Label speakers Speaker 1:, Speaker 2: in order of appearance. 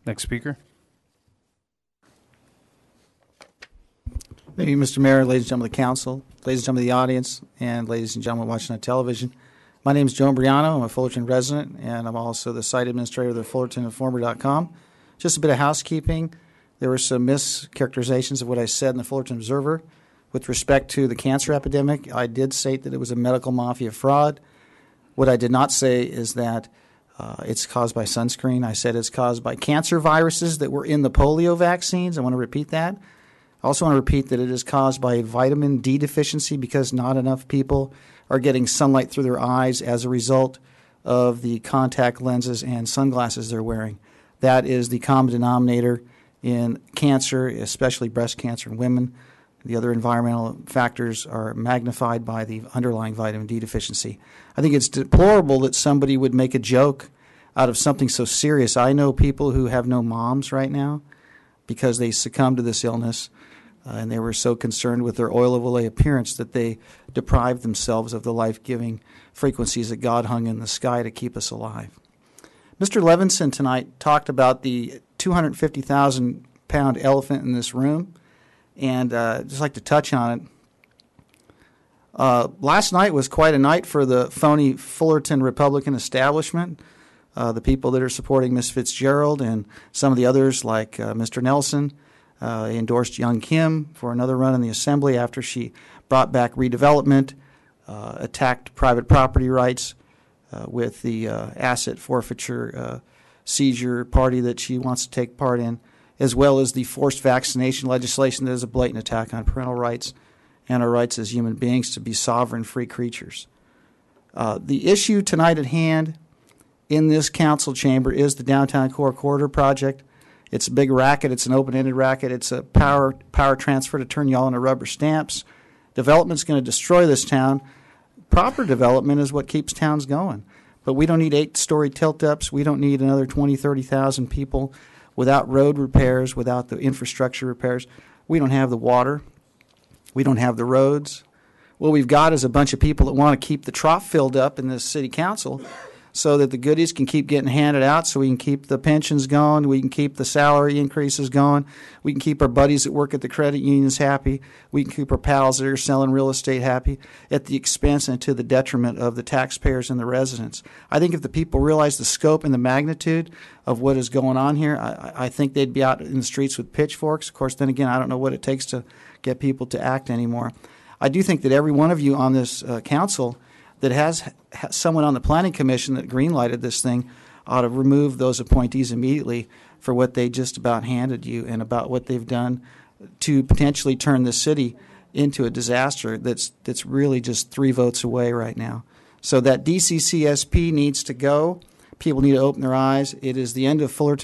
Speaker 1: Next speaker.
Speaker 2: Thank you, Mr. Mayor, ladies and gentlemen of the council, ladies and gentlemen of the audience, and ladies and gentlemen watching on television. My name is Joe Briano. I'm a Fullerton resident, and I'm also the site administrator of the FullertonInformer.com. Just a bit of housekeeping. There were some mischaracterizations of what I said in the Fullerton Observer. With respect to the cancer epidemic, I did state that it was a medical mafia fraud. What I did not say is that it's caused by sunscreen. I said it's caused by cancer viruses that were in the polio vaccines. I want to repeat that. I also want to repeat that it is caused by vitamin D deficiency because not enough people are getting sunlight through their eyes as a result of the contact lenses and sunglasses they're wearing. That is the common denominator in cancer, especially breast cancer in women. The other environmental factors are magnified by the underlying vitamin D deficiency. I think it's deplorable that somebody would make a joke out of something so serious. I know people who have no moms right now because they succumbed to this illness, and they were so concerned with their oil of Olay appearance that they deprived themselves of the life-giving frequencies that God hung in the sky to keep us alive. Mr. Levinson tonight talked about the 250,000-pound elephant in this room, and I'd just like to touch on it. Last night was quite a night for the phony Fullerton Republican establishment. The people that are supporting Ms. Fitzgerald and some of the others like Mr. Nelson endorsed Young Kim for another run in the Assembly after she brought back redevelopment, attacked private property rights with the asset forfeiture seizure party that she wants to take part in, as well as the forced vaccination legislation that is a blatant attack on parental rights and our rights as human beings to be sovereign, free creatures. The issue tonight at hand in this council chamber is the Downtown Core Corridor project. It's a big racket. It's an open-ended racket. It's a power transfer to turn you all into rubber stamps. Development's going to destroy this town. Proper development is what keeps towns going. But we don't need 8-story tilt-ups. We don't need another 20, 30,000 people without road repairs, without the infrastructure repairs. We don't have the water. We don't have the roads. What we've got is a bunch of people that want to keep the trough filled up in this city council so that the goodies can keep getting handed out, so we can keep the pensions going, we can keep the salary increases going, we can keep our buddies that work at the credit unions happy, we can keep our pals that are selling real estate happy at the expense and to the detriment of the taxpayers and the residents. I think if the people realize the scope and the magnitude of what is going on here, I think they'd be out in the streets with pitchforks. Of course, then again, I don't know what it takes to get people to act anymore. I do think that every one of you on this council that has someone on the planning commission that green-lighted this thing ought to remove those appointees immediately for what they just about handed you and about what they've done to potentially turn the city into a disaster that's really just 3 votes away right now. So that DCCSP needs to go. People need to open their eyes. It is the end of Fullerton.